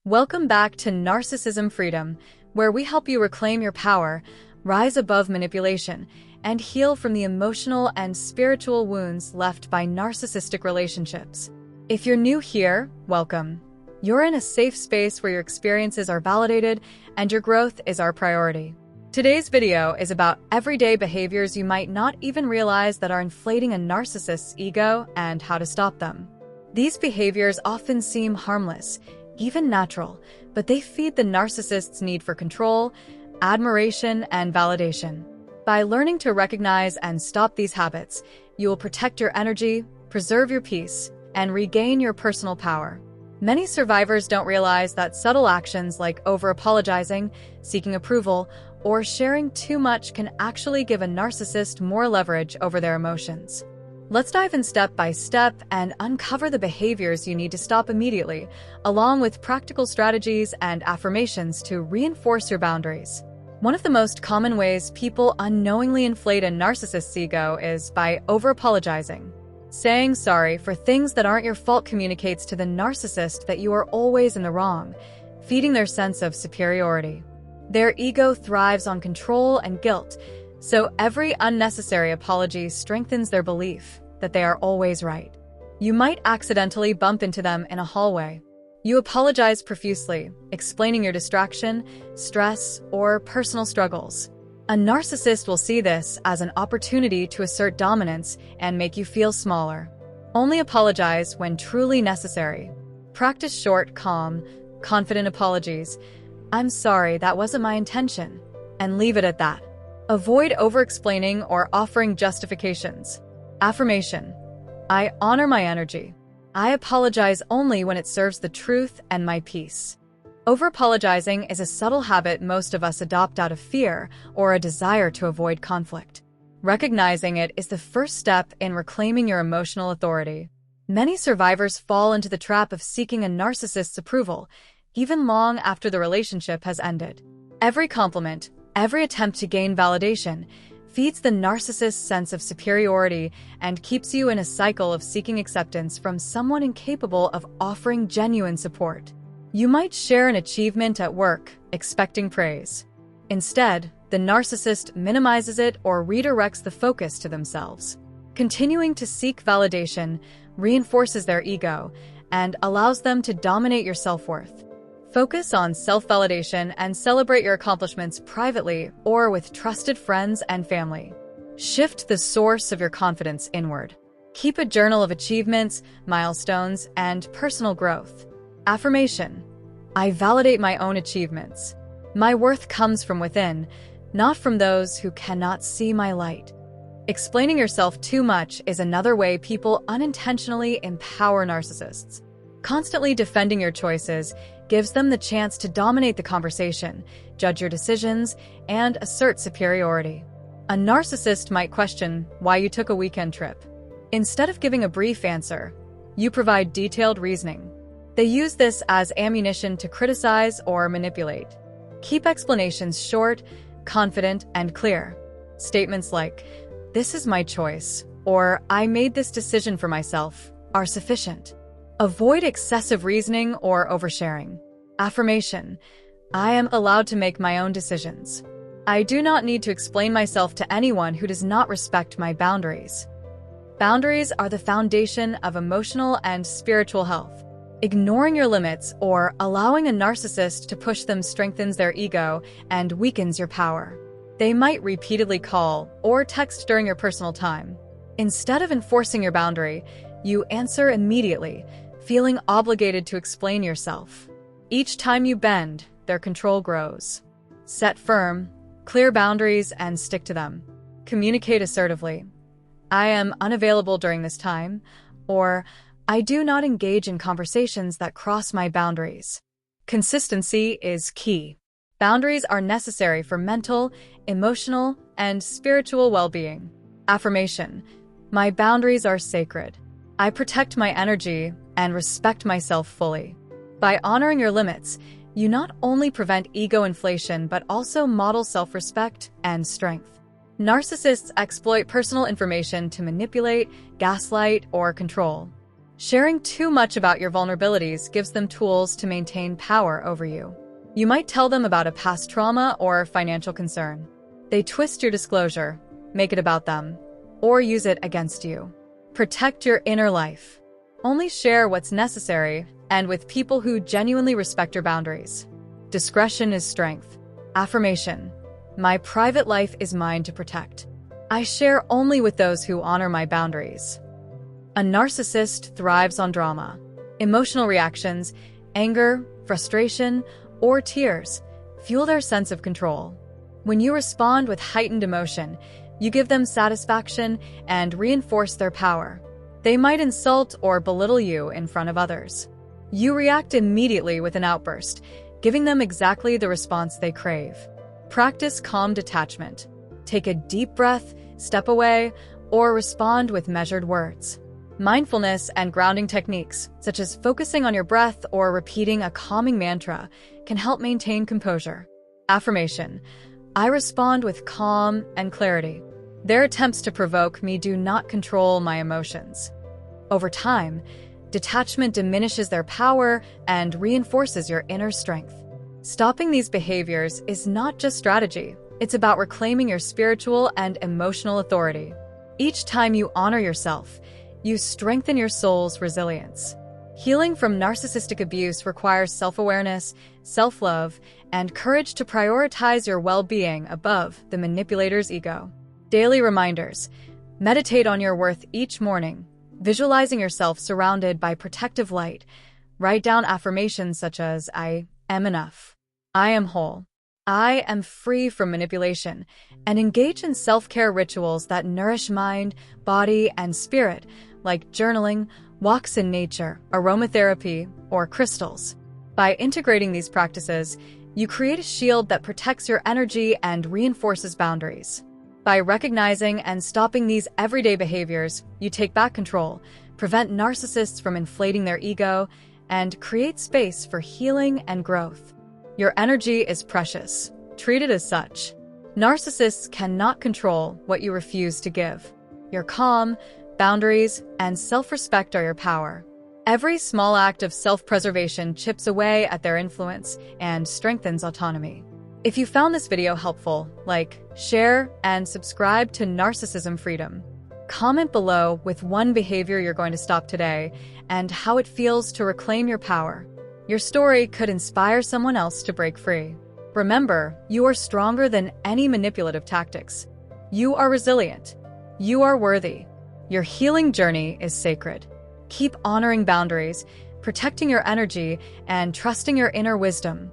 Welcome back to Narcissism Freedom, where we help you reclaim your power, rise above manipulation, and heal from the emotional and spiritual wounds left by narcissistic relationships. If you're new here, welcome. You're in a safe space where your experiences are validated and your growth is our priority. Today's video is about everyday behaviors you might not even realize that are inflating a narcissist's ego and how to stop them. These behaviors often seem harmless, even natural, but they feed the narcissist's need for control, admiration, and validation. By learning to recognize and stop these habits, you will protect your energy, preserve your peace, and regain your personal power. Many survivors don't realize that subtle actions like over-apologizing, seeking approval, or sharing too much can actually give a narcissist more leverage over their emotions. Let's dive in step by step and uncover the behaviors you need to stop immediately, along with practical strategies and affirmations to reinforce your boundaries. One of the most common ways people unknowingly inflate a narcissist's ego is by over-apologizing. Saying sorry for things that aren't your fault communicates to the narcissist that you are always in the wrong, feeding their sense of superiority. Their ego thrives on control and guilt, so every unnecessary apology strengthens their belief that they are always right. You might accidentally bump into them in a hallway. You apologize profusely, explaining your distraction, stress, or personal struggles. A narcissist will see this as an opportunity to assert dominance and make you feel smaller. Only apologize when truly necessary. Practice short, calm, confident apologies. "I'm sorry, that wasn't my intention," and leave it at that. Avoid over-explaining or offering justifications. Affirmation: I honor my energy. I apologize only when it serves the truth and my peace. Over-apologizing is a subtle habit most of us adopt out of fear or a desire to avoid conflict. Recognizing it is the first step in reclaiming your emotional authority. Many survivors fall into the trap of seeking a narcissist's approval, even long after the relationship has ended. Every compliment, every attempt to gain validation, feeds the narcissist's sense of superiority and keeps you in a cycle of seeking acceptance from someone incapable of offering genuine support. You might share an achievement at work, expecting praise. Instead, the narcissist minimizes it or redirects the focus to themselves. Continuing to seek validation reinforces their ego and allows them to dominate your self-worth. Focus on self-validation and celebrate your accomplishments privately or with trusted friends and family. Shift the source of your confidence inward. Keep a journal of achievements, milestones, and personal growth. Affirmation: I validate my own achievements. My worth comes from within, not from those who cannot see my light. Explaining yourself too much is another way people unintentionally empower narcissists. Constantly defending your choices gives them the chance to dominate the conversation, judge your decisions, and assert superiority. A narcissist might question why you took a weekend trip. Instead of giving a brief answer, you provide detailed reasoning. They use this as ammunition to criticize or manipulate. Keep explanations short, confident, and clear. Statements like, "This is my choice," or "I made this decision for myself," are sufficient. Avoid excessive reasoning or oversharing. Affirmation: I am allowed to make my own decisions. I do not need to explain myself to anyone who does not respect my boundaries. Boundaries are the foundation of emotional and spiritual health. Ignoring your limits or allowing a narcissist to push them strengthens their ego and weakens your power. They might repeatedly call or text during your personal time. Instead of enforcing your boundary, you answer immediately, feeling obligated to explain yourself. Each time you bend, their control grows. Set firm, clear boundaries and stick to them. Communicate assertively. I am unavailable during this time, or I do not engage in conversations that cross my boundaries. Consistency is key. Boundaries are necessary for mental, emotional, and spiritual well-being. Affirmation: my boundaries are sacred. I protect my energy and respect myself fully. By honoring your limits, you not only prevent ego inflation but also model self-respect and strength. Narcissists exploit personal information to manipulate, gaslight, or control. Sharing too much about your vulnerabilities gives them tools to maintain power over you. You might tell them about a past trauma or financial concern. They twist your disclosure, make it about them, or use it against you. Protect your inner life. Only share what's necessary and with people who genuinely respect your boundaries. Discretion is strength. Affirmation. My private life is mine to protect. I share only with those who honor my boundaries. A narcissist thrives on drama. Emotional reactions, anger, frustration, or tears fuel their sense of control. When you respond with heightened emotion, you give them satisfaction and reinforce their power. They might insult or belittle you in front of others. You react immediately with an outburst, giving them exactly the response they crave. Practice calm detachment. Take a deep breath, step away, or respond with measured words. Mindfulness and grounding techniques, such as focusing on your breath or repeating a calming mantra, can help maintain composure. Affirmation. I respond with calm and clarity. Their attempts to provoke me do not control my emotions. Over time, detachment diminishes their power and reinforces your inner strength. Stopping these behaviors is not just strategy, it's about reclaiming your spiritual and emotional authority. Each time you honor yourself, you strengthen your soul's resilience. Healing from narcissistic abuse requires self-awareness, self-love, and courage to prioritize your well-being above the manipulator's ego. Daily reminders. Meditate on your worth each morning, visualizing yourself surrounded by protective light. Write down affirmations such as, I am enough. I am whole. I am free from manipulation, and engage in self-care rituals that nourish mind, body, and spirit, like journaling, walks in nature, aromatherapy, or crystals. By integrating these practices, you create a shield that protects your energy and reinforces boundaries. By recognizing and stopping these everyday behaviors, you take back control, prevent narcissists from inflating their ego, and create space for healing and growth. Your energy is precious. Treat it as such. Narcissists cannot control what you refuse to give. Your calm, boundaries, and self-respect are your power. Every small act of self-preservation chips away at their influence and strengthens autonomy. If you found this video helpful, like, share, and subscribe to Narcissism Freedom. Comment below with one behavior you're going to stop today and how it feels to reclaim your power. Your story could inspire someone else to break free. Remember, you are stronger than any manipulative tactics. You are resilient. You are worthy. Your healing journey is sacred. Keep honoring boundaries, protecting your energy, and trusting your inner wisdom.